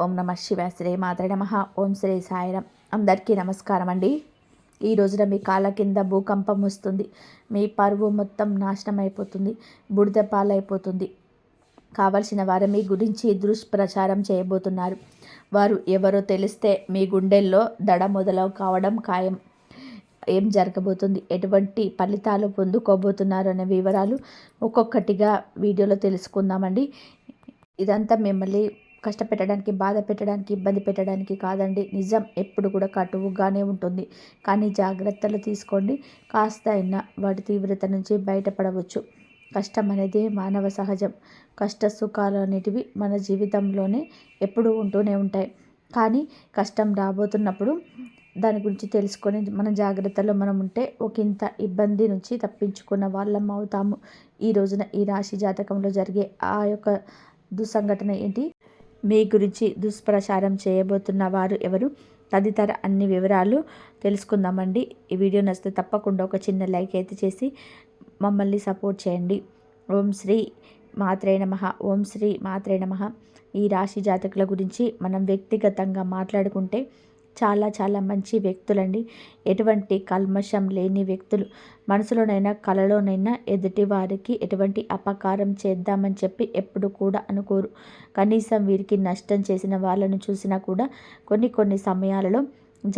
ఓం నమ శివాయ శ్రీ మాత్రే నమః. ఓం శ్రీ సాయిరాం. అందరికీ నమస్కారం అండి. ఈ రోజున మీ కాళ్ళ కింద భూకంపం వస్తుంది. మీ పరువు మొత్తం నాశనం అయిపోతుంది, బుడిద పాలైపోతుంది. కావలసిన వారు మీ గురించి దుష్ప్రచారం చేయబోతున్నారు. వారు ఎవరో తెలిస్తే మీ గుండెల్లో దడ మొదలు కావడం ఖాయం. ఏం జరగబోతుంది, ఎటువంటి ఫలితాలు పొందుకోబోతున్నారు అనే వివరాలు ఒక్కొక్కటిగా వీడియోలో తెలుసుకుందామండి. ఇదంతా మిమ్మల్ని కష్టపెట్టడానికి, బాధ పెట్టడానికి, ఇబ్బంది పెట్టడానికి కాదండి. నిజం ఎప్పుడు కూడా కటువుగానే ఉంటుంది. కానీ జాగ్రత్తలు తీసుకోండి. కాస్త అయినా వాటి తీవ్రత నుంచి బయటపడవచ్చు. కష్టం అనేది మానవ సహజం. కష్ట సుఖాలు అనేటివి మన జీవితంలోనే ఎప్పుడూ ఉంటూనే ఉంటాయి. కానీ కష్టం రాబోతున్నప్పుడు దాని గురించి తెలుసుకొని మన జాగ్రత్తలో మనం ఉంటే ఒకంత ఇబ్బంది నుంచి తప్పించుకున్న వాళ్ళం అవుతాము. ఈ రోజున ఈ రాశి జాతకంలో జరిగే ఆ యొక్క దుస్సంఘటన ఏంటి, మీ గురించి దుష్ప్రచారం చేయబోతున్న వారు ఎవరు, తదితర అన్ని వివరాలు తెలుసుకుందామండి. ఈ వీడియో నచ్చితే తప్పకుండా ఒక చిన్న లైక్ అయితే చేసి మమ్మల్ని సపోర్ట్ చేయండి. ఓం శ్రీ మాత్రే నమః. ఓం శ్రీ మాత్రే నమః. ఈ రాశి జాతకుల గురించి మనం వ్యక్తిగతంగా మాట్లాడుకుంటే చాలా చాలా మంచి వ్యక్తులండి. ఎటువంటి కల్మషం లేని వ్యక్తులు. మనసులోనైనా కలలోనైనా ఎదుటి వారికి ఎటువంటి అపకారం చేద్దామని చెప్పి ఎప్పుడు కూడా అనుకోరు. కనీసం వీరికి నష్టం చేసిన వాళ్ళను చూసినా కూడా కొన్ని సమయాలలో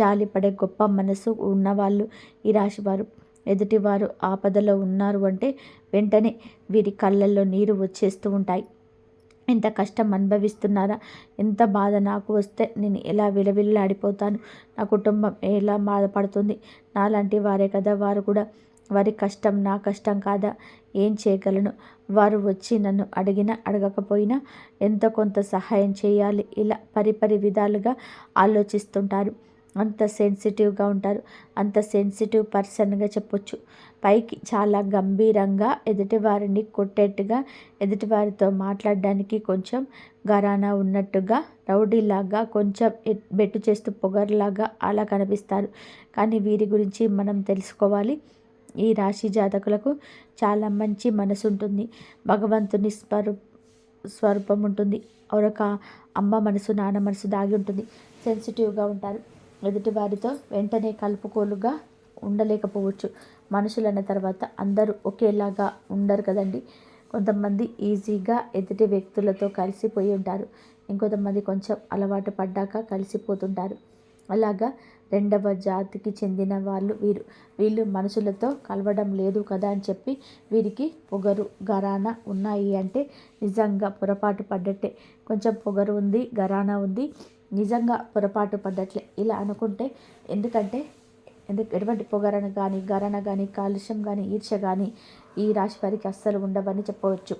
జాలిపడే గొప్ప మనసు ఉన్నవాళ్ళు ఈ రాశివారు. ఎదుటివారు ఆపదలో ఉన్నారు అంటే వెంటనే వీరి కళ్ళల్లో నీరు వచ్చేస్తూ ఉంటాయి. ఎంత కష్టం అనుభవిస్తున్నారా, ఎంత బాధ నాకు వస్తే నేను ఎలా విలవిల్లాడిపోతాను, నా కుటుంబం ఎలా బాధపడుతుంది, నాలాంటి వారే కదా వారు కూడా, వారి కష్టం నా కష్టం కాదా, ఏం చేయగలను, వారు వచ్చి నన్ను అడిగినా అడగకపోయినా ఎంతో కొంత సహాయం చేయాలి, ఇలా పరిపరి విధాలుగా ఆలోచిస్తుంటారు. అంత సెన్సిటివ్గా ఉంటారు. అంత సెన్సిటివ్ పర్సన్గా చెప్పొచ్చు. పైకి చాలా గంభీరంగా ఎదుటివారిని కొట్టేట్టుగా, ఎదుటివారితో మాట్లాడడానికి కొంచెం ఘరానా ఉన్నట్టుగా, రౌడీలాగా, కొంచెం బెట్టు చేస్తూ పొగర్లాగా అలా కనిపిస్తారు. కానీ వీరి గురించి మనం తెలుసుకోవాలి. ఈ రాశి జాతకులకు చాలా మంచి మనసు ఉంటుంది. భగవంతుని స్వరూపం ఉంటుంది. ఒక అమ్మ మనసు, నాన్న మనసు దాగి ఉంటుంది. సెన్సిటివ్గా ఉంటారు. ఎదుటివారితో వెంటనే కలుపుకోలుగా ఉండలేకపోవచ్చు. మనుషులన్న తర్వాత అందరూ ఒకేలాగా ఉండరు కదండి. కొంతమంది ఈజీగా ఎదుటి వ్యక్తులతో కలిసిపోయి ఉంటారు. ఇంకొంతమంది కొంచెం అలవాటు పడ్డాక కలిసిపోతుంటారు. అలాగా రెండవ జాతికి చెందిన వాళ్ళు వీళ్ళు మనుషులతో కలవడం లేదు కదా అని చెప్పి వీరికి పొగరు, ఘరానా ఉన్నాయి అంటే నిజంగా పొరపాటు పడ్డట్టే. కొంచెం పొగరు ఉంది, ఘరానా ఉంది, నిజంగా పొరపాటు పడ్డట్లే ఇలా అనుకుంటే. ఎందుకంటే ఎటువంటి పొగరను కానీ, ఘరాన కానీ, కాలుష్యం కానీ, ఈర్ష్య కానీ ఈ రాశి వారికి అస్సలు ఉండవని చెప్పవచ్చు.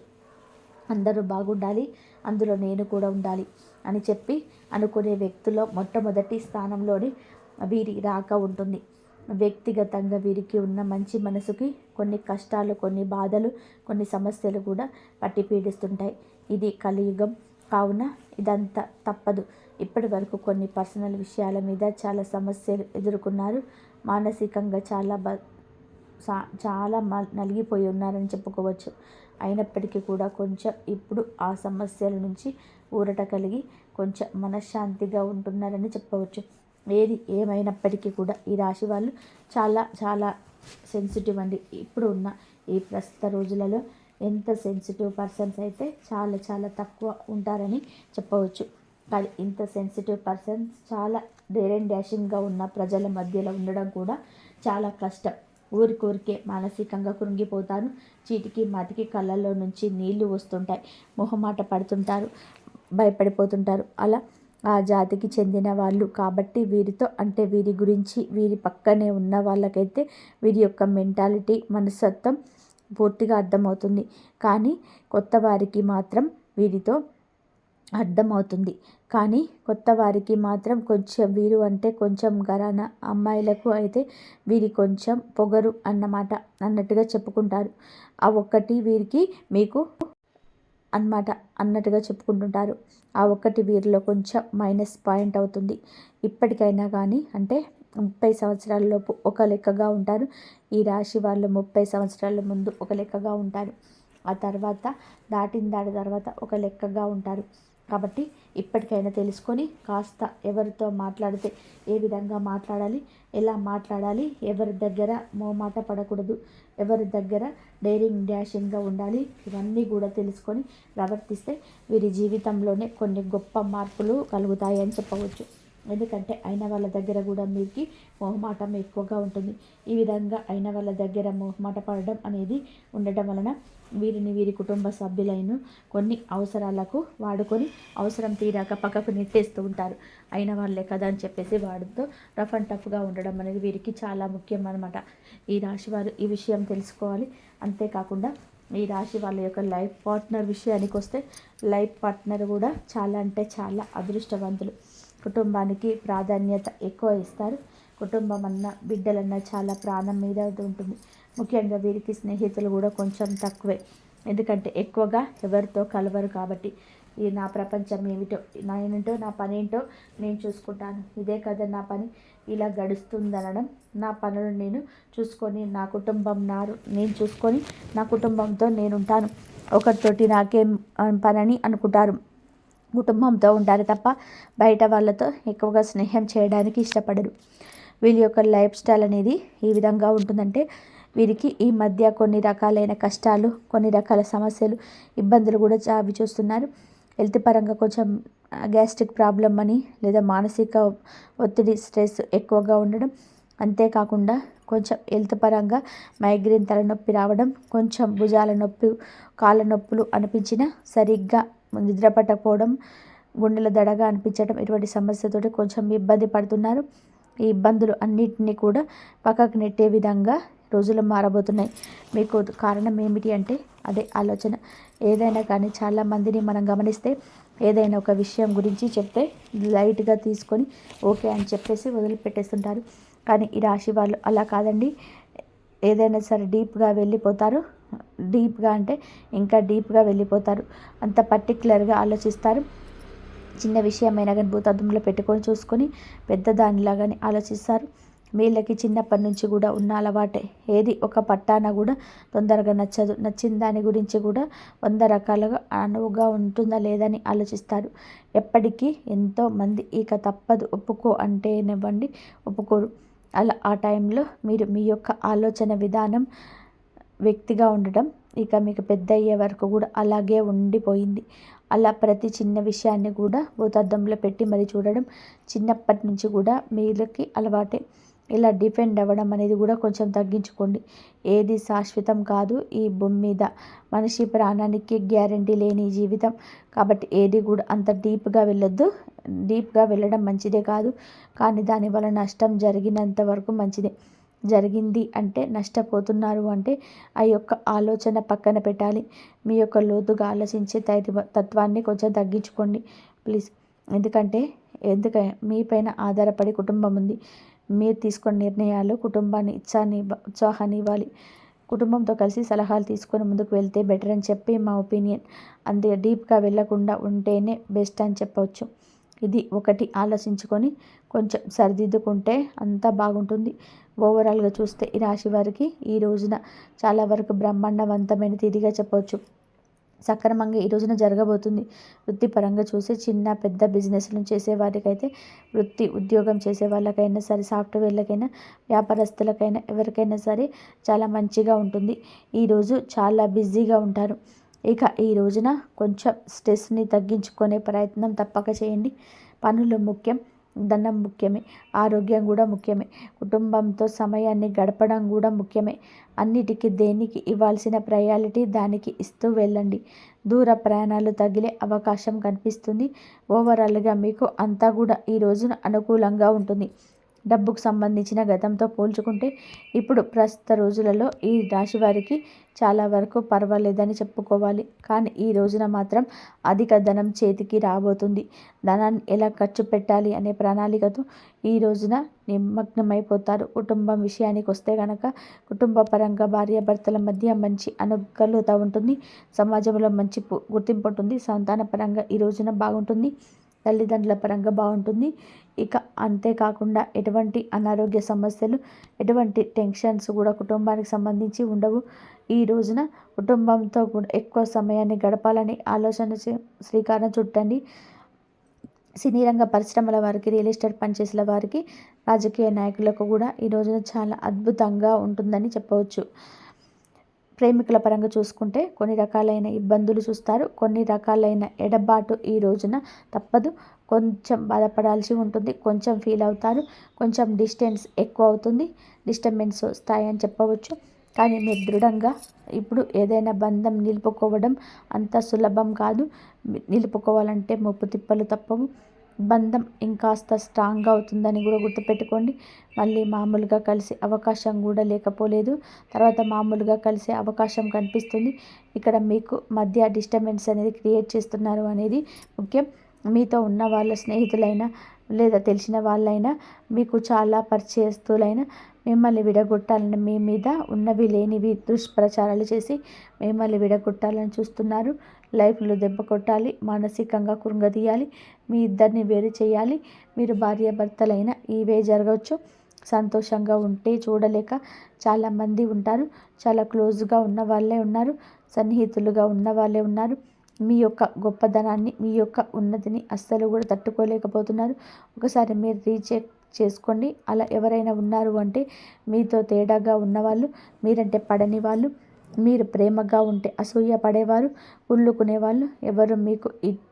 అందరూ బాగుండాలి, అందులో నేను కూడా ఉండాలి అని చెప్పి అనుకునే వ్యక్తుల్లో మొట్టమొదటి స్థానంలోని వీరి రాక ఉంటుంది. వ్యక్తిగతంగా వీరికి ఉన్న మంచి మనసుకి కొన్ని కష్టాలు, కొన్ని బాధలు, కొన్ని సమస్యలు కూడా పట్టి పీడిస్తుంటాయి. ఇది కలియుగం కావున ఇదంతా తప్పదు. ఇప్పటి వరకు కొన్ని పర్సనల్ విషయాల మీద చాలా సమస్యలు ఎదుర్కొన్నారు. మానసికంగా చాలా నలిగిపోయి ఉన్నారని చెప్పుకోవచ్చు. అయినప్పటికీ కూడా కొంచెం ఇప్పుడు ఆ సమస్యల నుంచి ఊరట కలిగి కొంచెం మనశ్శాంతిగా ఉంటున్నారని చెప్పవచ్చు. ఏది ఏమైనప్పటికీ కూడా ఈ రాశి వాళ్ళు చాలా చాలా సెన్సిటివ్ అండి. ఇప్పుడు ఉన్న ఈ ప్రస్తుత రోజులలో ఎంత సెన్సిటివ్ పర్సన్స్ అయితే చాలా చాలా తక్కువ ఉంటారని చెప్పవచ్చు. కానీ ఇంత సెన్సిటివ్ పర్సన్స్ చాలా డేర్ అండ్ డాషింగ్గా ఉన్న ప్రజల మధ్యలో ఉండడం కూడా చాలా కష్టం. ఊరికే మానసికంగా కృంగిపోతాను. చీటికి మాటికి కళ్ళల్లో నుంచి నీళ్లు వస్తుంటాయి. మొహమాట పడుతుంటారు, భయపడిపోతుంటారు. అలా ఆ జాతికి చెందిన వాళ్ళు కాబట్టి వీరితో అంటే వీరి గురించి వీరి పక్కనే ఉన్న వాళ్ళకైతే వీరి యొక్క మెంటాలిటీ, మనస్తత్వం పూర్తిగా అర్థమవుతుంది. కానీ కొత్త వారికి మాత్రం వీరితో అర్థమవుతుంది. కానీ కొత్త వారికి మాత్రం కొంచెం వీరు అంటే కొంచెం ఘరానా, అమ్మాయిలకు అయితే వీరి కొంచెం పొగరు అన్నమాట అన్నట్టుగా చెప్పుకుంటారు. ఆ ఒక్కటి వీరికి మీకు అన్నట్టుగా చెప్పుకుంటుంటారు. ఆ ఒక్కటి వీరిలో కొంచెం మైనస్ పాయింట్ అవుతుంది. ఇప్పటికైనా కానీ అంటే 30 సంవత్సరాల లోపు ఒక లెక్కగా ఉంటారు. ఈ రాశి వాళ్ళు 30 సంవత్సరాల ముందు ఒక లెక్కగా ఉంటారు. ఆ తర్వాత దాటిన తర్వాత ఒక లెక్కగా ఉంటారు. కాబట్టి ఇప్పటికైనా తెలుసుకొని కాస్త ఎవరితో మాట్లాడితే ఏ విధంగా మాట్లాడాలి, ఎలా మాట్లాడాలి, ఎవరి దగ్గర మోమాట పడకూడదు, ఎవరి దగ్గర డైరింగ్ డాషింగ్గా ఉండాలి, ఇవన్నీ కూడా తెలుసుకొని ప్రవర్తిస్తే వీరి జీవితంలోనే కొన్ని గొప్ప మార్పులు కలుగుతాయి అని చెప్పవచ్చు. ఎందుకంటే అయిన వాళ్ళ దగ్గర కూడా మీకు మొహమాటం ఎక్కువగా ఉంటుంది. ఈ విధంగా అయిన వాళ్ళ దగ్గర మొహమాట పడడం అనేది ఉండటం వలన వీరి కుటుంబ సభ్యులైన కొన్ని అవసరాలకు వాడుకొని అవసరం తీరాక పక్కకు నెట్టేస్తూ ఉంటారు. అయిన వాళ్ళే కదా అని చెప్పేసి వాడితో రఫ్ అండ్ టఫ్గా ఉండడం అనేది వీరికి చాలా ముఖ్యం అన్నమాట. ఈ రాశి వారు ఈ విషయం తెలుసుకోవాలి. అంతేకాకుండా ఈ రాశి వాళ్ళ యొక్క లైఫ్ పార్ట్నర్ విషయానికి వస్తే లైఫ్ పార్ట్నర్ కూడా చాలా అంటే చాలా అదృష్టవంతులు. కుటుంబానికి ప్రాధాన్యత ఎక్కువ ఇస్తారు. కుటుంబం అన్న బిడ్డలన్న చాలా ప్రాణం మీద ఉంటుంది. ముఖ్యంగా వీరికి స్నేహితులు కూడా కొంచెం తక్కువే. ఎందుకంటే ఎక్కువగా ఎవరితో కలవరు కాబట్టి. ఈ నా ప్రపంచం ఏమిటో, నా పని ఏంటో నేను చూసుకుంటాను, ఇదే కదా నా పని, ఇలా గడుస్తుందనడం, నా పనులు నేను చూసుకొని నా కుటుంబం నేను చూసుకొని నా కుటుంబంతో నేనుంటాను, ఒకరితోటి నాకేం పనని అనుకుంటారు. కుటుంబంతో ఉంటారు తప్ప బయట వాళ్ళతో ఎక్కువగా స్నేహం చేయడానికి ఇష్టపడరు. వీళ్ళ యొక్క లైఫ్ స్టైల్ అనేది ఈ విధంగా ఉంటుందంటే వీరికి ఈ మధ్య కొన్ని రకాలైన కష్టాలు, కొన్ని రకాల సమస్యలు, ఇబ్బందులు కూడా చావి చూస్తున్నారు. హెల్త్ పరంగా కొంచెం గ్యాస్ట్రిక్ ప్రాబ్లం అని, లేదా మానసిక ఒత్తిడి, స్ట్రెస్ ఎక్కువగా ఉండడం, అంతేకాకుండా కొంచెం హెల్త్ పరంగా మైగ్రేన్ తలనొప్పి రావడం, కొంచెం భుజాల నొప్పి, కాళ్ళ నొప్పులు అనిపించిన సరిగ్గా నిద్ర పట్టకపోవడం, గుండెల దడగా అనిపించడం, ఇటువంటి సమస్యతోటి కొంచెం ఇబ్బంది పడుతున్నారు. ఈ ఇబ్బందులు అన్నిటినీ కూడా పక్కకు నెట్టే విధంగా రోజులు మారబోతున్నాయి. మీకు కారణం ఏమిటి అంటే అదే ఆలోచన. ఏదైనా కానీ చాలామందిని మనం గమనిస్తే ఏదైనా ఒక విషయం గురించి చెప్తే లైట్గా తీసుకొని ఓకే అని చెప్పేసి వదిలిపెట్టేస్తుంటారు. కానీ ఈ రాశి వాళ్ళు అలా కాదండి. ఏదైనా సరే డీప్గా వెళ్ళిపోతారు. డీప్గా అంటే ఇంకా డీప్గా వెళ్ళిపోతారు. అంత పర్టికులర్గా ఆలోచిస్తారు. చిన్న విషయమైనా కానీ భూతద్దంలో పెట్టుకొని చూసుకొని పెద్ద దానిలాగానే ఆలోచిస్తారు. వీళ్ళకి చిన్నప్పటి నుంచి కూడా ఉన్న అలవాటే. ఏది ఒక పట్టాన కూడా తొందరగా నచ్చదు. నచ్చిన దాని గురించి కూడా 100 రకాలుగా అనువుగా ఉంటుందా లేదని ఆలోచిస్తారు. ఎప్పటికీ ఎంతోమంది ఇక తప్పదు ఒప్పుకో అంటేనివ్వండి ఒప్పుకోరు. అలా ఆ టైంలో మీరు మీ యొక్క ఆలోచన విధానం వ్యక్తిగా ఉండటం ఇక మీకు పెద్ద అయ్యే వరకు కూడా అలాగే ఉండిపోయింది. అలా ప్రతి చిన్న విషయాన్ని కూడా భూతద్దంలో పెట్టి మరి చూడడం చిన్నప్పటి నుంచి కూడా మీలకి అలవాటే. ఇలా డిపెండ్ అవ్వడం అనేది కూడా కొంచెం తగ్గించుకోండి. ఏది శాశ్వతం కాదు ఈ భూమి మీద. మనిషి ప్రాణానికి గ్యారంటీ లేని జీవితం కాబట్టి ఏది కూడా అంత డీప్గా వెళ్ళొద్దు. డీప్గా వెళ్ళడం మంచిదే కాదు, కానీ దానివల్ల నష్టం జరిగినంత వరకు మంచిదే. జరిగింది అంటే నష్టపోతున్నారు అంటే ఆ యొక్క ఆలోచన పక్కన పెట్టాలి. మీ యొక్క లోతుగా ఆలోచించే తత్వాన్ని కొంచెం తగ్గించుకోండి ప్లీజ్. ఎందుకంటే మీ పైన ఆధారపడి కుటుంబం ఉంది. మీరు తీసుకున్న నిర్ణయాలు కుటుంబాన్ని ఉత్సాహాన్ని ఇవ్వాలి. కుటుంబంతో కలిసి సలహాలు తీసుకొని ముందుకు వెళ్తే బెటర్ అని చెప్పి మా ఒపీనియన్. అంతే డీప్గా వెళ్ళకుండా ఉంటేనే బెస్ట్ అని చెప్పవచ్చు. ఇది ఒకటి ఆలోచించుకొని కొంచెం సరిదిద్దుకుంటే అంతా బాగుంటుంది. ఓవరాల్గా చూస్తే ఈ రాశి వారికి ఈ రోజున చాలా వరకు బ్రహ్మాండవంతమైన తిథిగా చెప్పవచ్చు. సక్రమంగా ఈ రోజున జరగబోతుంది. వృత్తిపరంగా చూసి చిన్న పెద్ద బిజినెస్లను చేసే వారికైతే, వృత్తి ఉద్యోగం చేసే వాళ్ళకైనా సరే, సాఫ్ట్వేర్లకైనా, వ్యాపారస్తులకైనా, ఎవరికైనా సరే చాలా మంచిగా ఉంటుంది. ఈరోజు చాలా బిజీగా ఉంటారు. ఇక ఈ రోజున కొంచెం స్ట్రెస్ని తగ్గించుకునే ప్రయత్నం తప్పక చేయండి. పనులు ముఖ్యం, ధనం ముఖ్యమే, ఆరోగ్యం కూడా ముఖ్యమే, కుటుంబంతో సమయాన్ని గడపడం కూడా ముఖ్యమే. అన్నిటికీ దేనికి ఇవ్వాల్సిన ప్రయారిటీ దానికి ఇస్తూ వెళ్ళండి. దూర ప్రయాణాలు తగిలే అవకాశం కనిపిస్తుంది. ఓవరాల్గా మీకు అంతా కూడా ఈ రోజున అనుకూలంగా ఉంటుంది. డబ్బుకు సంబంధించిన గతంతో పోల్చుకుంటే ఇప్పుడు ప్రస్తుత రోజులలో ఈ రాశి వారికి చాలా వరకు పర్వాలేదని చెప్పుకోవాలి. కానీ ఈ రోజున మాత్రం అధిక ధనం చేతికి రాబోతుంది. ధనాన్ని ఎలా ఖర్చు పెట్టాలి అనే ప్రణాళికతో ఈ రోజున నిమగ్నమైపోతారు. కుటుంబం విషయానికి వస్తే కనుక కుటుంబ పరంగా భార్యాభర్తల మధ్య మంచి అనుకూలత ఉంటుంది. సమాజంలో మంచి గుర్తింపు ఉంటుంది. సంతాన పరంగా ఈ రోజున బాగుంటుంది. తల్లిదండ్రుల పరంగా బాగుంటుంది. ఇక అంతేకాకుండా ఎటువంటి అనారోగ్య సమస్యలు, ఎటువంటి టెన్షన్స్ కూడా కుటుంబానికి సంబంధించి ఉండవు. ఈ రోజున కుటుంబంతో కూడా ఎక్కువ సమయాన్ని గడపాలని ఆలోచన శ్రీకారం చుట్టండి. సినీ రంగ పరిశ్రమల వారికి, రియల్ ఎస్టేట్ పనిచేసే వారికి, రాజకీయ నాయకులకు కూడా ఈ రోజున చాలా అద్భుతంగా ఉంటుందని చెప్పవచ్చు. ప్రేమికుల పరంగా చూసుకుంటే కొన్ని రకాలైన ఇబ్బందులు చూస్తారు. కొన్ని రకాలైన ఎడబాటు ఈ రోజున తప్పదు. కొంచెం బాధపడాల్సి ఉంటుంది. కొంచెం ఫీల్ అవుతారు. కొంచెం డిస్టెన్స్ ఎక్కువ అవుతుంది. డిస్టర్బెన్స్ వస్తాయని చెప్పవచ్చు. కానీ మీరు దృఢంగా ఇప్పుడు ఏదైనా బంధం నిలుపుకోవడం అంత సులభం కాదు. నిలుపుకోవాలంటే ముప్పు తిప్పలు తప్పవు. బంధం ఇంకాస్త స్ట్రాంగ్గా అవుతుందని కూడా గుర్తుపెట్టుకోండి. మళ్ళీ మామూలుగా కలిసే అవకాశం కూడా లేకపోలేదు. తర్వాత మామూలుగా కలిసే అవకాశం కనిపిస్తుంది. ఇక్కడ మీకు మధ్య డిస్టర్బెన్స్ అనేది క్రియేట్ చేస్తున్నారు అనేది ముఖ్యం. మీతో ఉన్న వాళ్ళ స్నేహితులైనా లేదా తెలిసిన వాళ్ళైనా మీకు చాలా పరిచయస్తులైన మిమ్మల్ని విడగొట్టాలని, మీ మీద ఉన్నవి లేనివి దుష్ప్రచారాలు చేసి మిమ్మల్ని విడగొట్టాలని చూస్తున్నారు. లైఫ్లో దెబ్బ కొట్టాలి, మానసికంగా కృంగదీయాలి, మీ ఇద్దరిని వేరు చేయాలి. మీరు భార్యాభర్తలైన ఇవే జరగవచ్చు. సంతోషంగా ఉంటే చూడలేక చాలామంది ఉంటారు. చాలా క్లోజ్గా ఉన్న వాళ్ళే ఉన్నారు. సన్నిహితులుగా ఉన్న వాళ్ళే ఉన్నారు. మీ యొక్క గొప్పదనాన్ని, మీ యొక్క ఉన్నతిని అస్సలు కూడా తట్టుకోలేకపోతున్నారు. ఒకసారి మీరు రీచెక్ చేసుకోండి. అలా ఎవరైనా ఉన్నారు అంటే మీతో తేడాగా ఉన్నవాళ్ళు, మీరంటే పడని వాళ్ళు, మీరు ప్రేమగా ఉంటే అసూయ పడేవారు, కుళ్ళుకునేవాళ్ళు ఎవరు మీకు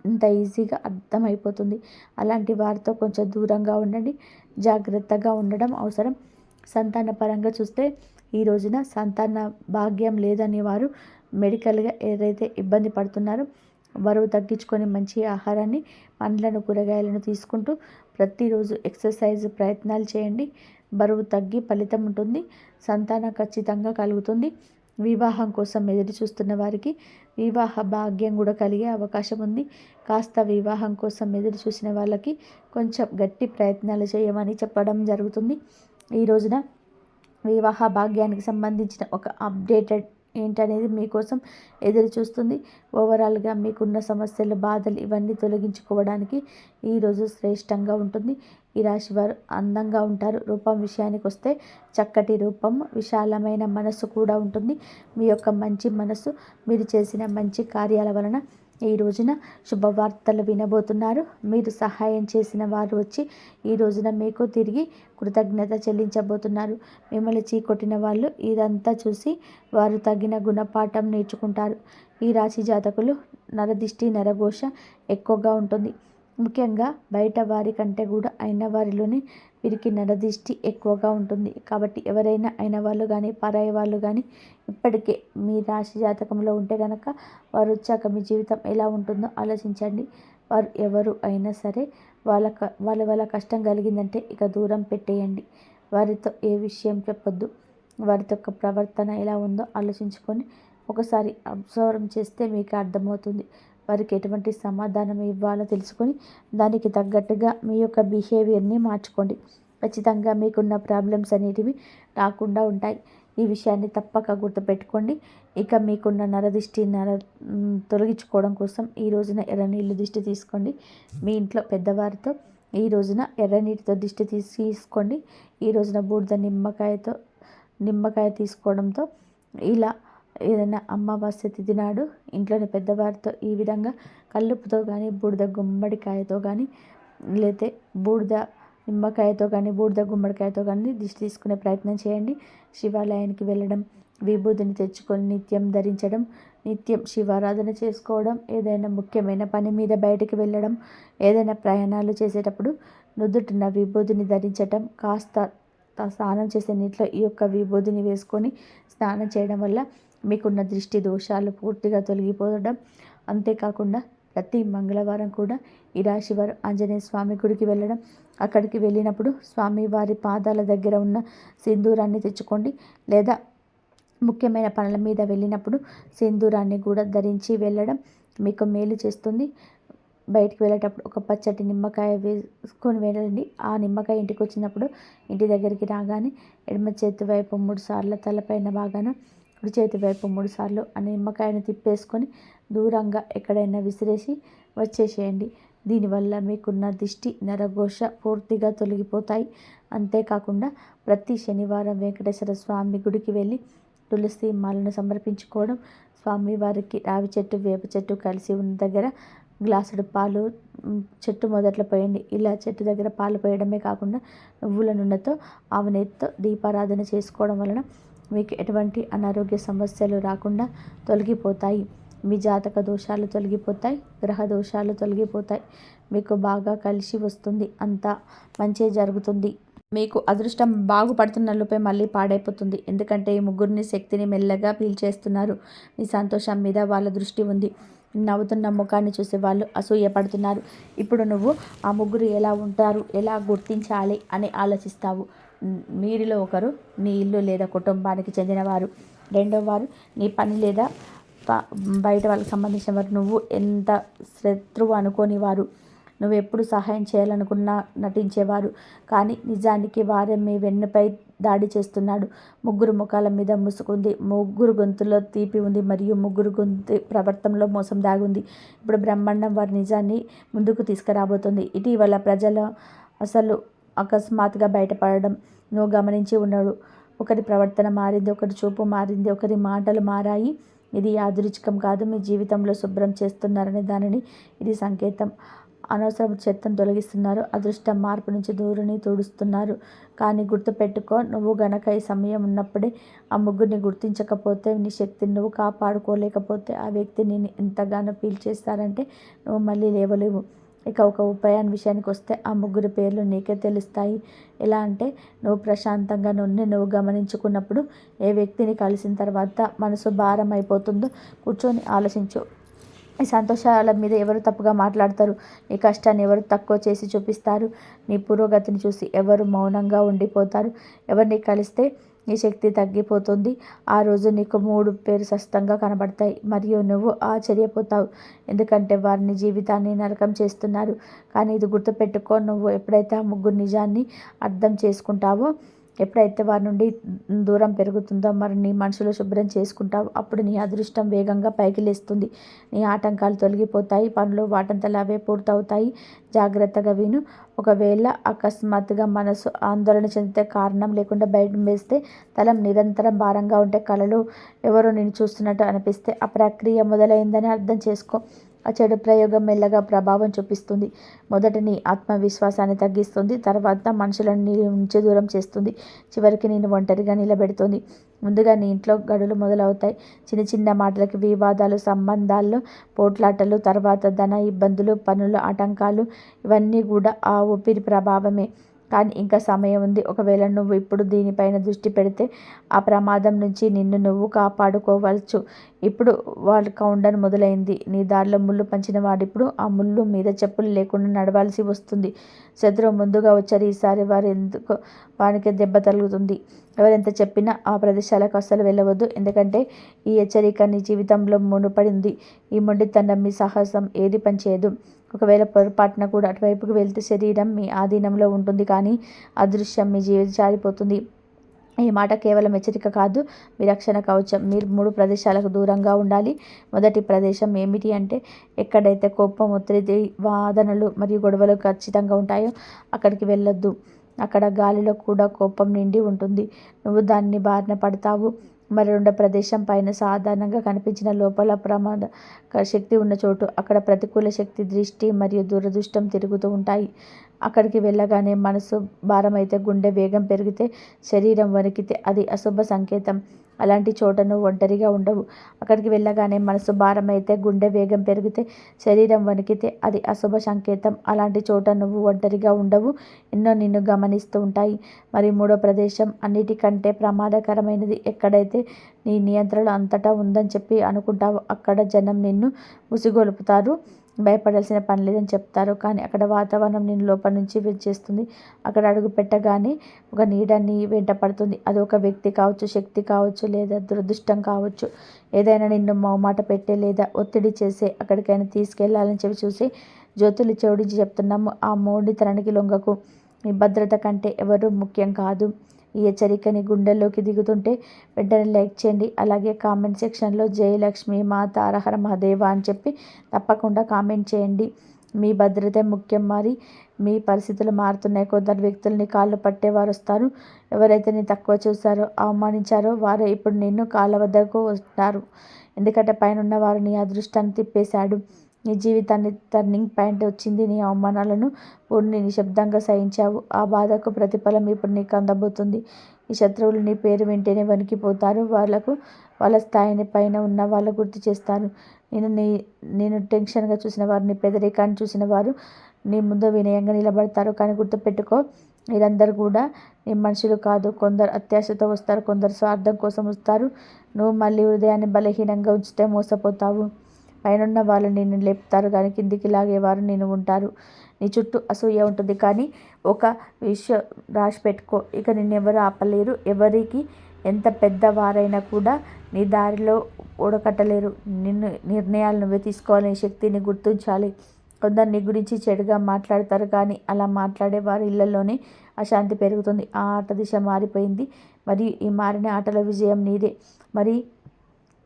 ఇంత ఈజీగా అర్థమైపోతుంది. అలాంటి వారితో కొంచెం దూరంగా ఉండండి. జాగ్రత్తగా ఉండడం అవసరం. సంతాన పరంగా చూస్తే ఈ రోజున సంతాన భాగ్యం లేదని వారు మెడికల్గా ఏదైతే ఇబ్బంది పడుతున్నారో బరువు తగ్గించుకొని మంచి ఆహారాన్ని, పండ్లను, కూరగాయలను తీసుకుంటూ ప్రతిరోజు ఎక్సర్సైజ్ ప్రయత్నాలు చేయండి. బరువు తగ్గి ఫలితం ఉంటుంది. సంతానం ఖచ్చితంగా కలుగుతుంది. వివాహం కోసం ఎదురు చూస్తున్న వారికి వివాహ భాగ్యం కూడా కలిగే అవకాశం ఉంది. కాస్త వివాహం కోసం ఎదురు చూసిన వాళ్ళకి కొంచెం గట్టి ప్రయత్నాలు చేయమని చెప్పడం జరుగుతుంది. ఈ రోజున వివాహ భాగ్యానికి సంబంధించిన ఒక అప్డేటెడ్ ఏంటనేది మీకోసం ఎదురు చూస్తుంది. ఓవరాల్గా మీకున్న సమస్యలు, బాధలు ఇవన్నీ తొలగించుకోవడానికి ఈరోజు శ్రేష్టంగా ఉంటుంది. ఈ రాశి వారు అందంగా ఉంటారు. రూపం విషయానికి వస్తే చక్కటి రూపం, విశాలమైన మనస్సు కూడా ఉంటుంది. మీ యొక్క మంచి మనస్సు, మీరు చేసిన మంచి కార్యాల వలన ఈ రోజున శుభవార్తలు వినబోతున్నారు. మీరు సహాయం చేసిన వారు వచ్చి ఈ రోజున మీకు తిరిగి కృతజ్ఞత చెల్లించబోతున్నారు. మిమ్మల్ని చీకొట్టిన వాళ్ళు ఇదంతా చూసి వారు తగిన గుణపాఠం నేర్చుకుంటారు. ఈ రాశి జాతకులు నరదిష్టి, నరఘోష ఎక్కువగా ఉంటుంది. ముఖ్యంగా బయట వారి కంటే కూడా అయిన వారిలోనే వీరికి నరదిష్టి ఎక్కువగా ఉంటుంది. కాబట్టి ఎవరైనా అయిన వాళ్ళు కానీ, పరాయి వాళ్ళు కానీ ఇప్పటికే మీ రాశి జాతకంలో ఉంటే కనుక వారు వచ్చాక మీ జీవితం ఎలా ఉంటుందో ఆలోచించండి. వారు ఎవరు అయినా సరే వాళ్ళ కష్టం కలిగిందంటే ఇక దూరం పెట్టేయండి. వారితో ఏ విషయం చెప్పొద్దు. వారితో యొక్క ప్రవర్తన ఎలా ఉందో ఆలోచించుకొని ఒకసారి అబ్జర్వ్ చేస్తే మీకు అర్థమవుతుంది. వారికి ఎటువంటి సమాధానం ఇవ్వాలో తెలుసుకొని దానికి తగ్గట్టుగా మీ యొక్క బిహేవియర్ని మార్చుకోండి. ఖచ్చితంగా మీకున్న ప్రాబ్లమ్స్ అనేటివి రాకుండా ఉంటాయి. ఈ విషయాన్ని తప్పక గుర్తుపెట్టుకోండి. ఇక మీకున్న నరదిష్టి తొలగించుకోవడం కోసం ఈ రోజున ఎర్రనీళ్ళు దిష్టి తీసుకోండి. మీ ఇంట్లో పెద్దవారితో ఈ రోజున ఎర్రనీటితో దిష్టి తీసుకోండి. ఈ రోజున బూడిద నిమ్మకాయ తీసుకోవడంతో ఇలా ఏదైనా అమావాస్య తిథి నాడు ఇంట్లోని పెద్దవారితో ఈ విధంగా కల్లుపుతో కానీ, బూడిద గుమ్మడికాయతో కానీ, లేతే బూడిద నిమ్మకాయతో కానీ, బూడిద గుమ్మడికాయతో కానీ దిష్టి తీసుకునే ప్రయత్నం చేయండి. శివాలయానికి వెళ్ళడం, విభూతిని తెచ్చుకొని నిత్యం ధరించడం, నిత్యం శివారాధన చేసుకోవడం, ఏదైనా ముఖ్యమైన పని మీద బయటికి వెళ్ళడం, ఏదైనా ప్రయాణాలు చేసేటప్పుడు నుదుటిన విభూతిని ధరించటం, కాస్త స్నానం చేసే నీటిలో ఈ యొక్క విభూతిని వేసుకొని స్నానం చేయడం వల్ల మీకున్న దృష్టి దోషాలు పూర్తిగా తొలగిపోవడం. అంతేకాకుండా ప్రతి మంగళవారం కూడా ఈ రాశి వారు ఆంజనేయ స్వామి గుడికి వెళ్ళడం, అక్కడికి వెళ్ళినప్పుడు స్వామివారి పాదాల దగ్గర ఉన్న సింధూరాన్ని తెచ్చుకోండి. లేదా ముఖ్యమైన పనుల మీద వెళ్ళినప్పుడు సింధూరాన్ని కూడా ధరించి వెళ్ళడం మీకు మేలు చేస్తుంది. బయటికి వెళ్ళేటప్పుడు ఒక పచ్చటి నిమ్మకాయ వేసుకొని వెళ్ళండి. ఆ నిమ్మకాయ ఇంటికి వచ్చినప్పుడు ఇంటి దగ్గరికి రాగానే ఎడమ చేతి వైపు 3 సార్లు, తలపైన భాగాన కుడి చేతి వైపు 3 సార్లు ఆ నిమ్మకాయను తిప్పేసుకొని దూరంగా ఎక్కడైనా విసిరేసి వచ్చేసేయండి. దీనివల్ల మీకున్న దిష్టి, నరఘోష పూర్తిగా తొలగిపోతాయి. అంతేకాకుండా ప్రతి శనివారం వెంకటేశ్వర స్వామి గుడికి వెళ్ళి తులసి మాలను సమర్పించుకోవడం, స్వామివారికి రావి చెట్టు, వేప చెట్టు కలిసి ఉన్న దగ్గర గ్లాసుడు పాలు చెట్టు మొదట్లో పోయండి. ఇలా చెట్టు దగ్గర పాలు పోయడమే కాకుండా నువ్వుల నూనెతో ఆవు నెయ్యితో దీపారాధన చేసుకోవడం వలన మీకు ఎటువంటి అనారోగ్య సమస్యలు రాకుండా తొలగిపోతాయి. మీ జాతక దోషాలు తొలగిపోతాయి, గ్రహ దోషాలు తొలగిపోతాయి. మీకు బాగా కలిసి వస్తుంది, అంతా మంచే జరుగుతుంది. మీకు అదృష్టం బాగుపడుతున్న లోపే మళ్ళీ పాడైపోతుంది. ఎందుకంటే ఈ ముగ్గురిని శక్తిని మెల్లగా పీల్చేస్తున్నారు. మీ సంతోషం మీద వాళ్ళ దృష్టి ఉంది. నవ్వుతున్న ముఖాన్ని చూసి వాళ్ళు అసూయపడుతున్నారు. ఇప్పుడు నువ్వు ఆ ముగ్గురు ఎలా ఉంటారు, ఎలా గుర్తించాలి అని ఆలోచిస్తావు. మీరిలో ఒకరు నీ ఇల్లు లేదా కుటుంబానికి చెందినవారు, రెండో వారు నీ పని లేదా బయట వాళ్ళకి సంబంధించిన వారు. నువ్వు ఎంత శత్రువు అనుకోని వారు, నువ్వు ఎప్పుడు సహాయం చేయాలనుకున్నా నటించేవారు, కానీ నిజానికి వారే మీ వెన్నుపై దాడి చేస్తున్నాడు. ముగ్గురు ముఖాల మీద ముసుగుంది, ముగ్గురు గొంతులో తీపి ఉంది, మరియు ముగ్గురు గొంతు ప్రవర్తనలో మోసం దాగుంది. ఇప్పుడు బ్రహ్మాండం వారి నిజాన్ని ముందుకు తీసుకురాబోతుంది. ఇటీవల ప్రజల అసలు అకస్మాత్తుగా బయటపడడం నువ్వు గమనించి ఉన్నాడు. ఒకరి ప్రవర్తన మారింది, ఒకరి చూపు మారింది, ఒకరి మాటలు మారాయి. ఇది యాదృచ్ఛికం కాదు, మీ జీవితంలో శుభ్రం చేస్తున్నారనే దానిని ఇది సంకేతం. అనవసరం చెత్తను తొలగిస్తున్నారు, అదృష్టం మార్పు నుంచి దూరిని తుడుస్తున్నారు. కానీ గుర్తుపెట్టుకో, నువ్వు గనక ఈ సమయం ఉన్నప్పుడే ఆ ముగ్గురిని గుర్తించకపోతే, నీ శక్తిని నువ్వు కాపాడుకోలేకపోతే ఆ వ్యక్తి నేను ఎంతగానో పీల్చేస్తారంటే నువ్వు మళ్ళీ లేవలేవు. ఇక ఒక ఉపాయాన్ని విషయానికి వస్తే, ఆ ముగ్గురి పేర్లు నీకే తెలుస్తాయి. ఎలా అంటే, నువ్వు ప్రశాంతంగా నువ్వు గమనించుకున్నప్పుడు ఏ వ్యక్తిని కలిసిన తర్వాత మనసు భారం అయిపోతుందో కూర్చొని ఆలోచించు. నీ సంతోషాల మీద ఎవరు తప్పుగా మాట్లాడతారు, నీ కష్టాన్ని ఎవరు తక్కువ చేసి చూపిస్తారు, నీ పురోగతిని చూసి ఎవరు మౌనంగా ఉండిపోతారు. ఎవరిని కలిస్తే నీ శక్తి తగ్గిపోతుంది. ఆ రోజు నీకు 3 పేరు స్పష్టంగా కనబడతాయి మరియు నువ్వు ఆశ్చర్యపోతావు. ఎందుకంటే వారిని జీవితాన్ని నరకం చేస్తున్నారు. కానీ ఇది గుర్తుపెట్టుకో, నువ్వు ఎప్పుడైతే ఆ ముగ్గురు నిజాన్ని అర్థం చేసుకుంటావో, ఎప్పుడైతే వారి నుండి దూరం పెరుగుతుందో, మరి నీ మనసులో శుభ్రం చేసుకుంటావో, అప్పుడు నీ అదృష్టం వేగంగా పైకి లేస్తుంది. నీ ఆటంకాలు తొలగిపోతాయి, పనులు వాటంతలా అవే పూర్తవుతాయి. జాగ్రత్తగా విను. ఒకవేళ అకస్మాత్తుగా మనసు ఆందోళన చెందితే, కారణం లేకుండా బయట వేస్తే, తల నిరంతరం భారంగా ఉంటే, కలలో ఎవరో నిన్ను చూస్తున్నట్టు అనిపిస్తే, ఆ ప్రక్రియ మొదలైందని అర్థం చేసుకో. ఆ చెడు ప్రయోగం మెల్లగా ప్రభావం చూపిస్తుంది. మొదట నీ ఆత్మవిశ్వాసాన్ని తగ్గిస్తుంది, తర్వాత మనుషులను నీ నుంచి దూరం చేస్తుంది, చివరికి నేను ఒంటరిగా నిలబెడుతుంది. ముందుగా నీ ఇంట్లో గడులు మొదలవుతాయి. చిన్న చిన్న మాటలకి వివాదాలు, సంబంధాల్లో పోట్లాటలు, తర్వాత ధన ఇబ్బందులు, పనుల ఆటంకాలు, ఇవన్నీ కూడా ఆ ఊపిరి ప్రభావమే. కానీ ఇంకా సమయం ఉంది. ఒకవేళ నువ్వు ఇప్పుడు దీనిపైన దృష్టి పెడితే, ఆ ప్రమాదం నుంచి నిన్ను నువ్వు కాపాడుకోవచ్చు. ఇప్పుడు వాళ్ళ కౌంటడౌన్ మొదలైంది. నీ దారిలో ముళ్ళు పంచిన వాడిప్పుడు ఆ ముళ్ళు మీద చెప్పులు లేకుండా నడవాల్సి వస్తుంది. శత్రువు ముందుగా వచ్చారు, ఈసారి వారికి దెబ్బ తగులుతుంది. ఎవరెంత చెప్పినా ఆ ప్రదేశాలకు అస్సలు వెళ్ళవద్దు. ఎందుకంటే ఈ హెచ్చరిక నీ జీవితంలో ముడిపడింది. ఈ మొండితనం, మీ సాహసం ఏది పనిచేయదు. ఒకవేళ పొరపాటున కూడా అటువైపుకు వెళ్తే శరీరం మీ ఆధీనంలో ఉంటుంది, కానీ అదృశ్యం మీ జీవితం జారిపోతుంది. ఈ మాట కేవలం హెచ్చరిక కాదు, మీ రక్షణ కవచం. మీరు 3 ప్రదేశాలకు దూరంగా ఉండాలి. మొదటి ప్రదేశం ఏమిటి అంటే, ఎక్కడైతే కోపం, ఒత్తిడి, వాదనలు మరియు గొడవలు ఖచ్చితంగా ఉంటాయో అక్కడికి వెళ్ళొద్దు. అక్కడ గాలిలో కూడా కోపం నిండి ఉంటుంది, నువ్వు దాన్ని బారిన పడతావు. మరి రెండో ప్రదేశం పైన సాధారణంగా కనిపించిన లోపల ప్రమాద శక్తి ఉన్న చోటు. అక్కడ ప్రతికూల శక్తి, దృష్టి మరియు దురదృష్టం తిరుగుతూ ఉంటాయి. అక్కడికి వెళ్ళగానే మనసు భారమైతే, గుండె వేగం పెరిగితే, శరీరం వణికితే అది అశుభ సంకేతం. అలాంటి చోట నువ్వు ఒంటరిగా ఉండవు. అక్కడికి వెళ్ళగానే మనసు భారమైతే, గుండె వేగం పెరిగితే, శరీరం వణికితే అది అశుభ సంకేతం. అలాంటి చోట నువ్వు ఒంటరిగా ఉండవు, ఎన్నో నిన్ను గమనిస్తూ ఉంటాయి. మరి మూడో ప్రదేశం అన్నిటికంటే ప్రమాదకరమైనది. ఎక్కడైతే నీ నియంత్రణ అంతటా ఉందని చెప్పి అనుకుంటావో అక్కడ జనం నిన్ను ఉసిగొలుపుతారు, భయపడాల్సిన పని లేదని చెప్తారు. కానీ అక్కడ వాతావరణం నిన్ను లోపల నుంచి చేస్తుంది. అక్కడ అడుగు పెట్టగానే ఒక నీడ నీ వెంట పడుతుంది. అది ఒక వ్యక్తి కావచ్చు, శక్తి కావచ్చు, లేదా దురదృష్టం కావచ్చు. ఏదైనా నిన్ను మొహమాట పెట్టే లేదా ఒత్తిడి చేసే, అక్కడికైనా తీసుకెళ్లాలని చెప్పి చూసి జ్యోతులు జోడించి చెప్తున్నాము, ఆ మొండితనానికి లొంగకు. నీ భద్రత కంటే ఎవరు ముఖ్యం కాదు. ఈ హెచ్చరికని గుండెల్లోకి దిగుతుంటే వెంటనే లైక్ చేయండి. అలాగే కామెంట్ సెక్షన్లో జయలక్ష్మి మాత హరహర మహాదేవ అని చెప్పి తప్పకుండా కామెంట్ చేయండి. మీ భద్రతే ముఖ్యం. మరి మీ పరిస్థితులు మారుతున్నాయి. కొందరు వ్యక్తులని కాళ్ళు పట్టేవారు వస్తారు. ఎవరైతే నీ తక్కువ చూసారో, అవమానించారో వారే ఇప్పుడు నిన్ను కాళ్ళ వద్దకు వస్తారు. ఎందుకంటే పైన వారు నీ అదృష్టాన్ని తిప్పేశాడు. నీ జీవితాన్ని టర్నింగ్ పాయింట్ వచ్చింది. నీ అవమానాలను పూర్ణి నిశ్శబ్దంగా సహించావు. ఆ బాధకు ప్రతిఫలం ఇప్పుడు నీకు అందబోతుంది. ఈ శత్రువులు నీ పేరు వింటేనే వణికిపోతారు. వాళ్ళ స్థాయిని పైన ఉన్న వాళ్ళు గుర్తు చేస్తారు. నేను టెన్షన్గా చూసిన వారు, నీ పేదరికాన్ని చూసిన వారు నీ ముందు వినయంగా నిలబడతారు. కానీ గుర్తుపెట్టుకో, వీరందరూ కూడా నీ మనుషులు కాదు. కొందరు అత్యాశతో వస్తారు, కొందరు స్వార్థం కోసం వస్తారు. నువ్వు మళ్ళీ హృదయాన్ని బలహీనంగా ఉంచితే మోసపోతావు. పైనున్న వాళ్ళు నిన్ను లేపుతారు, కానీ కిందికి లాగేవారు నేను ఉంటారు. నీ చుట్టూ అసూయ ఉంటుంది, కానీ ఒక విషయం రాసి పెట్టుకో, ఇక నిన్నెవరు ఆపలేరు. ఎవరికి ఎంత పెద్దవారైనా కూడా నీ దారిలో ఓడకట్టలేరు. నిర్ణయాలు నువ్వే తీసుకోవాలనే శక్తిని గుర్తించాలి. కొందరు నీ గురించి చెడుగా మాట్లాడతారు, కానీ అలా మాట్లాడే వారి ఇళ్లలోనే అశాంతి పెరుగుతుంది. ఆ ఆట దిశ మారిపోయింది, మరియు ఈ మారిన ఆటలో విజయం నీదే. మరి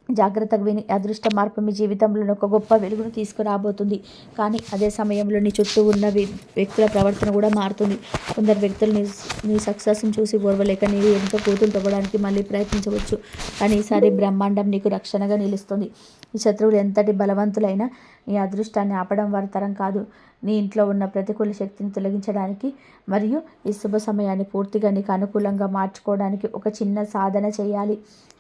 జాగ్రత్తగా విని, అదృష్ట మార్పు మీ జీవితంలో ఒక గొప్ప వెలుగును తీసుకురాబోతుంది. కానీ అదే సమయంలో నీ చుట్టూ ఉన్న వ్యక్తుల ప్రవర్తన కూడా మారుతుంది. కొందరు వ్యక్తులు నీ సక్సెస్ని చూసి ఓర్వలేక నీవు ఎంతో కూతులు తవ్వడానికి మళ్ళీ ప్రయత్నించవచ్చు. కానీ ఈసారి బ్రహ్మాండం నీకు రక్షణగా నిలుస్తుంది. ఈ శత్రువులు ఎంతటి బలవంతులైనా నీ అదృష్టాన్ని ఆపడం వారి తరం కాదు. నీ ఇంట్లో ఉన్న ప్రతికూల శక్తిని తొలగించడానికి మరియు ఈ శుభ సమయాన్ని పూర్తిగా నీకు అనుకూలంగా మార్చుకోవడానికి ఒక చిన్న సాధన చేయాలి.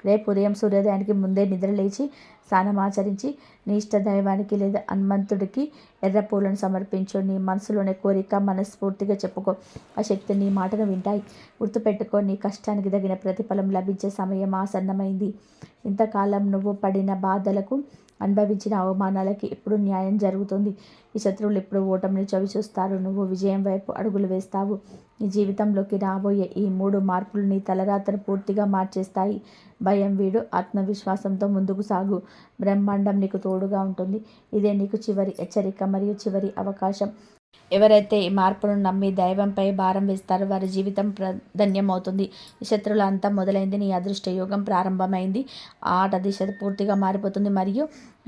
రేపు ఉదయం సూర్యోదయానికి ముందే నిద్రలేచి స్నానమాచరించి నీ ఇష్ట దైవానికి లేదా హనుమంతుడికి ఎర్ర పూలను సమర్పించు. నీ మనసులోని కోరిక మనస్ఫూర్తిగా చెప్పుకో. ఆ శక్తి నీ మాటను వింటాయి. గుర్తుపెట్టుకో, నీ కష్టానికి తగిన ప్రతిఫలం లభించే సమయం ఆసన్నమైంది. ఇంతకాలం నువ్వు పడిన బాధలకు, అనుభవించిన అవమానాలకి ఇప్పుడు న్యాయం జరుగుతుంది. ఈ శత్రువులు ఇప్పుడు ఓటమిని చవిచూస్తారు. నువ్వు విజయం వైపు అడుగులు వేస్తావు. నీ జీవితంలోకి రాబోయే ఈ 3 మార్పులు నీ తలరాతను పూర్తిగా మార్చేస్తాయి. భయం వీడు, ఆత్మవిశ్వాసంతో ముందుకు సాగు. బ్రహ్మాండం నీకు తోడుగా ఉంటుంది. ఇదే నీకు చివరి హెచ్చరిక మరియు చివరి అవకాశం. ఎవరైతే ఈ మార్పును నమ్మి దైవంపై భారం వేస్తారో వారి జీవితం ధన్యమవుతుంది. ఈ శత్రువుల అంతా మొదలైంది. నీ అదృష్ట యోగం ప్రారంభమైంది. ఆ ఆట దిశ పూర్తిగా మారిపోతుంది, మరియు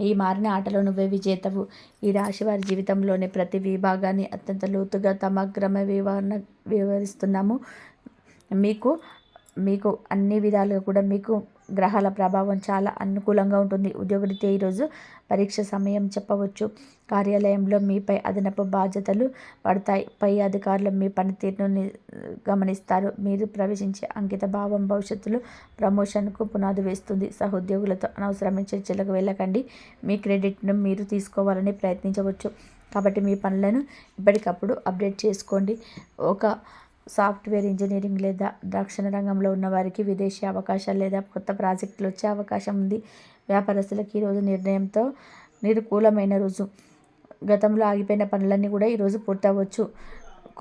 ఈ మారిన ఆటలో నువ్వే విజేతవు. ఈ రాశి వారి జీవితంలోని ప్రతి విభాగాన్ని అత్యంత లోతుగా సమగ్రమ వివరిస్తున్నాము. మీకు అన్ని విధాలుగా కూడా మీకు గ్రహాల ప్రభావం చాలా అనుకూలంగా ఉంటుంది. ఉద్యోగరీత్యా ఈరోజు పరీక్ష సమయం చెప్పవచ్చు. కార్యాలయంలో మీపై అదనపు బాధ్యతలు పడతాయి. పై అధికారులు మీ పనితీరును గమనిస్తారు. మీరు ప్రవేశించే అంకిత భావం భవిష్యత్తులో ప్రమోషన్కు పునాది వేస్తుంది. సహోద్యోగులతో అనవసరమైన చర్చలకు వెళ్ళకండి. మీ క్రెడిట్ను మీరు తీసుకోవాలని ప్రయత్నించవచ్చు, కాబట్టి మీ పనులను ఎప్పటికప్పుడు అప్డేట్ చేసుకోండి. ఒక సాఫ్ట్వేర్ ఇంజనీరింగ్ లేదా రక్షణ రంగంలో ఉన్న వారికి విదేశీ అవకాశాలు లేదా కొత్త ప్రాజెక్టులు వచ్చే అవకాశం ఉంది. వ్యాపారస్తులకు ఈరోజు నిర్ణయంతో నిరుకూలమైన రోజు. గతంలో ఆగిపోయిన పనులన్నీ కూడా ఈరోజు పూర్తవచ్చు.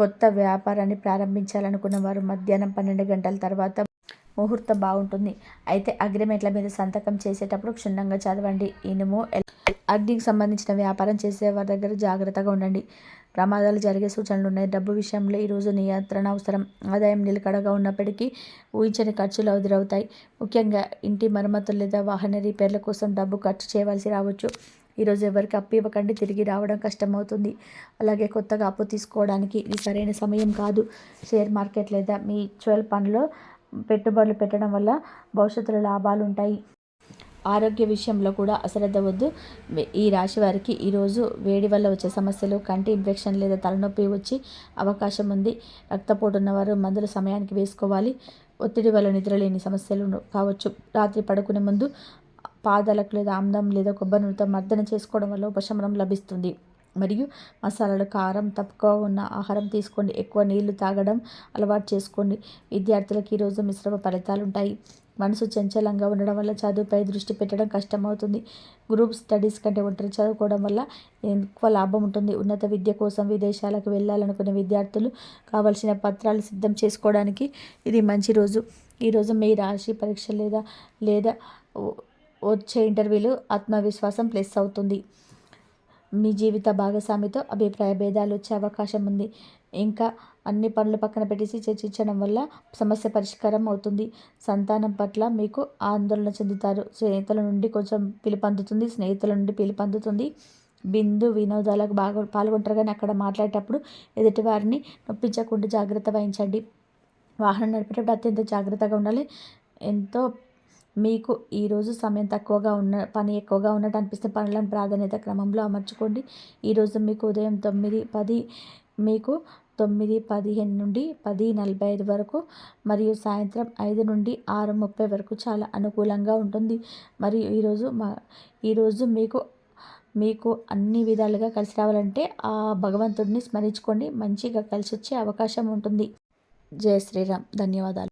కొత్త వ్యాపారాన్ని ప్రారంభించాలనుకున్న వారు మధ్యాహ్నం 12 గంటల తర్వాత ముహూర్తం బాగుంటుంది. అయితే అగ్రిమెంట్ల మీద సంతకం చేసేటప్పుడు క్షుణ్ణంగా చదవండి. ఇనుము, అగ్నికి సంబంధించిన వ్యాపారం చేసేవారి దగ్గర జాగ్రత్తగా ఉండండి. ప్రమాదాలు జరిగే సూచనలు ఉన్నాయి. డబ్బు విషయంలో ఈరోజు నియంత్రణ అవసరం. ఆదాయం నిలకడగా ఉన్నప్పటికీ ఊహించని ఖర్చులు ఎదురవుతాయి. ముఖ్యంగా ఇంటి మరమ్మతులు లేదా వాహన రిపేర్ల కోసం డబ్బు ఖర్చు చేయవలసి రావచ్చు. ఈరోజు ఎవరికి అప్పు ఇవ్వకండి, తిరిగి రావడం కష్టమవుతుంది. అలాగే కొత్తగా అప్పు తీసుకోవడానికి ఇది సరైన సమయం కాదు. షేర్ మార్కెట్ లేదా మ్యూచువల్ ఫండ్లో పెట్టుబడులు పెట్టడం వల్ల భవిష్యత్తులో లాభాలు ఉంటాయి. ఆరోగ్య విషయంలో కూడా అశ్రద్ధ వద్దు. ఈ రాశి వారికి ఈరోజు వేడి వల్ల వచ్చే సమస్యలు, కంటి ఇన్ఫెక్షన్ లేదా తలనొప్పి వచ్చే అవకాశం ఉంది. రక్తపోటు ఉన్నవారు మందులు సమయానికి వేసుకోవాలి. ఒత్తిడి వల్ల నిద్రలేని సమస్యలు కావచ్చు. రాత్రి పడుకునే ముందు పాదాలకు లేదా ఆమ్లం లేదా కొబ్బరి నూనెతో మర్దన చేసుకోవడం వల్ల ఉపశమనం లభిస్తుంది. మరియు మసాలాలు, కారం తక్కువ ఉన్న ఆహారం తీసుకోండి. ఎక్కువ నీళ్లు తాగడం అలవాటు చేసుకోండి. విద్యార్థులకు ఈరోజు మిశ్రమ ఫలితాలు ఉంటాయి. మనసు చంచలంగా ఉండడం వల్ల చదువుపై దృష్టి పెట్టడం కష్టమవుతుంది. గ్రూప్ స్టడీస్ కంటే ఒంటరి చదువుకోవడం వల్ల ఎక్కువ లాభం ఉంటుంది. ఉన్నత విద్య కోసం విదేశాలకు వెళ్ళాలనుకునే విద్యార్థులు కావలసిన పత్రాలు సిద్ధం చేసుకోవడానికి ఇది మంచి రోజు. ఈరోజు మీ రాశి పరీక్ష లేదా వచ్చే ఇంటర్వ్యూలు ఆత్మవిశ్వాసం ప్లస్ అవుతుంది. మీ జీవిత భాగస్వామితో అభిప్రాయ భేదాలు వచ్చే అవకాశం ఉంది. ఇంకా అన్ని పనులు పక్కన పెట్టేసి చర్చించడం వల్ల సమస్య పరిష్కారం అవుతుంది. సంతానం పట్ల మీకు ఆందోళన చెందుతారు. స్నేహితుల నుండి పిలుపొందుతుంది. బిందు వినోదాలకు బాగా పాల్గొంటారు, కానీ అక్కడ మాట్లాడేటప్పుడు ఎదుటి వారిని నొప్పించకుండా జాగ్రత్త వహించండి. వాహనం నడిపేటప్పుడు అత్యంత జాగ్రత్తగా ఉండాలి. ఎంతో మీకు ఈరోజు సమయం తక్కువగా పని ఎక్కువగా ఉన్నట్టు అనిపిస్తే పనులను ప్రాధాన్యత క్రమంలో అమర్చుకోండి. ఈరోజు మీకు ఉదయం 9:10 మీకు 9:15 నుండి 10:45 వరకు మరియు సాయంత్రం 5 నుండి 6:30 వరకు చాలా అనుకూలంగా ఉంటుంది. మరియు ఈరోజు మీకు అన్ని విధాలుగా కలిసి రావాలంటే ఆ భగవంతుడిని స్మరించుకోండి. మంచిగా కలిసి వచ్చే అవకాశం ఉంటుంది. జై శ్రీరామ్. ధన్యవాదాలు.